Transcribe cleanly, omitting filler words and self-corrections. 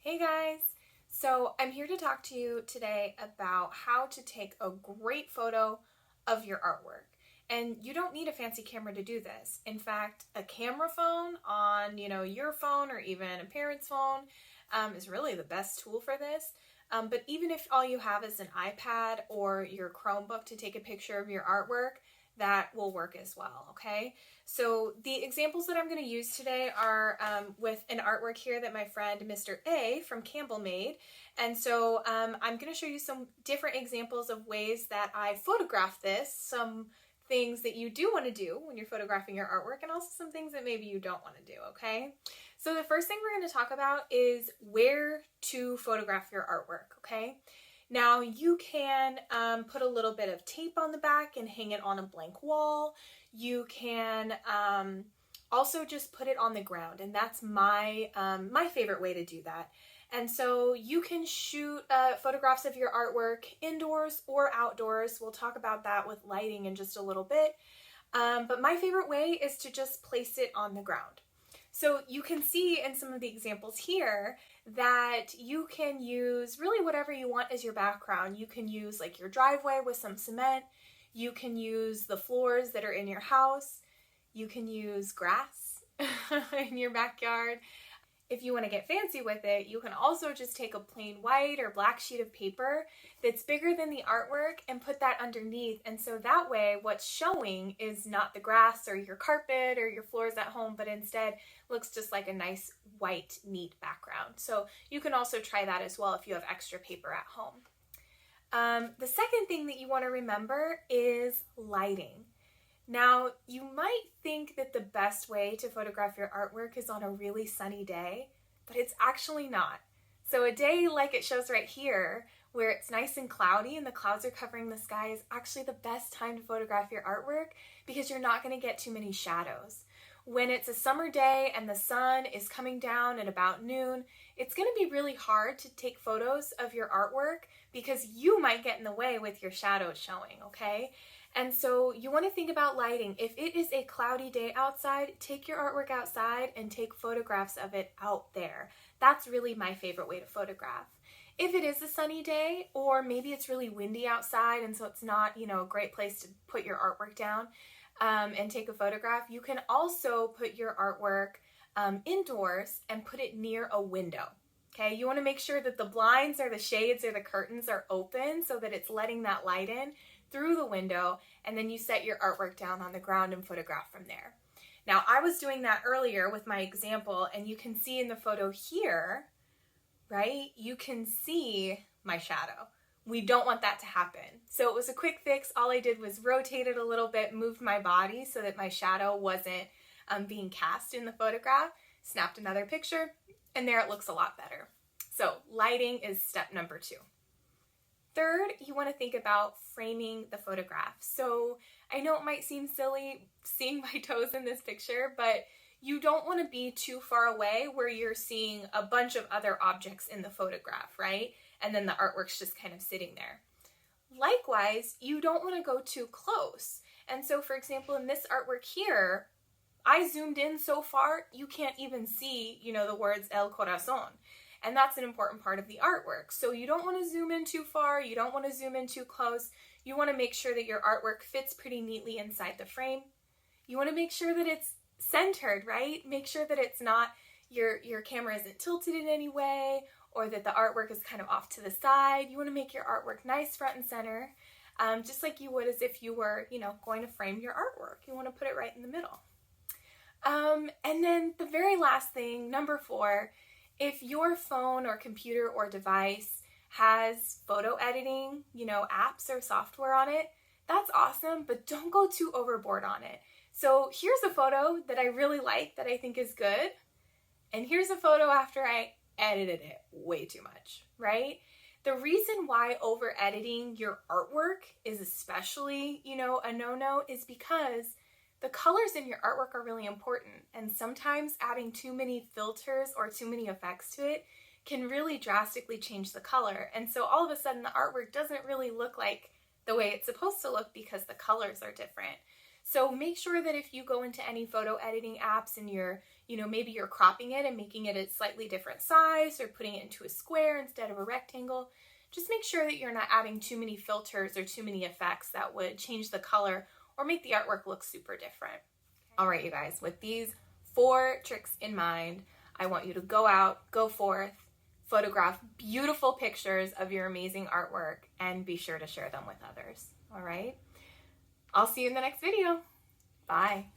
Hey guys! So I'm here to talk to you today about how to take a great photo of your artwork. And you don't need a fancy camera to do this. In fact, a camera phone on, your phone or even a parent's phone is really the best tool for this. But even if all you have is an iPad or your Chromebook to take a picture of your artwork, that will work as well, okay? So the examples that I'm going to use today are with an artwork here that my friend Mr. A from Campbell made. And so I'm going to show you some different examples of ways that I photograph this, some things that you do want to do when you're photographing your artwork, and also some things that maybe you don't want to do, okay? So the first thing we're going to talk about is where to photograph your artwork, okay? Now you can put a little bit of tape on the back and hang it on a blank wall. You can also just put it on the ground, and that's my favorite way to do that. And so you can shoot photographs of your artwork indoors or outdoors. We'll talk about that with lighting in just a little bit. But my favorite way is to just place it on the ground. So you can see in some of the examples here that you can use really whatever you want as your background. You can use like your driveway with some cement. You can use the floors that are in your house. You can use grass in your backyard. If you want to get fancy with it, you can also just take a plain white or black sheet of paper that's bigger than the artwork and put that underneath. And so that way what's showing is not the grass or your carpet or your floors at home, but instead looks just like a nice white, neat background. So you can also try that as well if you have extra paper at home. The second thing that you want to remember is lighting. Now, you might think that the best way to photograph your artwork is on a really sunny day, but it's actually not. So a day like it shows right here, where it's nice and cloudy and the clouds are covering the sky, is actually the best time to photograph your artwork because you're not going to get too many shadows. When it's a summer day and the sun is coming down at about noon, it's going to be really hard to take photos of your artwork because you might get in the way with your shadows showing, okay? And so you want to think about lighting. If it is a cloudy day outside, take your artwork outside and take photographs of it out there. That's really my favorite way to photograph. If it is a sunny day, or maybe it's really windy outside and so it's not, a great place to put your artwork down and take a photograph, you can also put your artwork indoors and put it near a window. Okay, you want to make sure that the blinds or the shades or the curtains are open so that it's letting that light in through the window, and then you set your artwork down on the ground and photograph from there. Now, I was doing that earlier with my example, and you can see in the photo here, right, you can see my shadow. We don't want that to happen. So it was a quick fix. All I did was rotate it a little bit, moved my body so that my shadow wasn't being cast in the photograph, snapped another picture, and there it looks a lot better. So lighting is step number 2. Third, you want to think about framing the photograph. So I know it might seem silly seeing my toes in this picture, but you don't want to be too far away where you're seeing a bunch of other objects in the photograph, right? And then the artwork's just kind of sitting there. Likewise, you don't want to go too close. And so, for example, in this artwork here, I zoomed in so far, you can't even see, the words El Corazon. And that's an important part of the artwork. So you don't want to zoom in too far. You don't want to zoom in too close. You want to make sure that your artwork fits pretty neatly inside the frame. You want to make sure that it's centered, right? Make sure that it's not, your camera isn't tilted in any way, or that the artwork is kind of off to the side. You want to make your artwork nice front and center, just like you would as if you were, going to frame your artwork. You want to put it right in the middle. And then the very last thing, number 4, if your phone or computer or device has photo editing, apps or software on it, that's awesome, but don't go too overboard on it. So here's a photo that I really like that I think is good, and here's a photo after I edited it way too much, right? The reason why over editing your artwork is especially, a no-no is because the colors in your artwork are really important, and sometimes adding too many filters or too many effects to it can really drastically change the color. And so all of a sudden the artwork doesn't really look like the way it's supposed to look because the colors are different. So make sure that if you go into any photo editing apps and you're, maybe you're cropping it and making it a slightly different size or putting it into a square instead of a rectangle, just make sure that you're not adding too many filters or too many effects that would change the color or make the artwork look super different. All right, you guys, with these 4 tricks in mind, I want you to go out, go forth, photograph beautiful pictures of your amazing artwork, and be sure to share them with others. All right? I'll see you in the next video. Bye.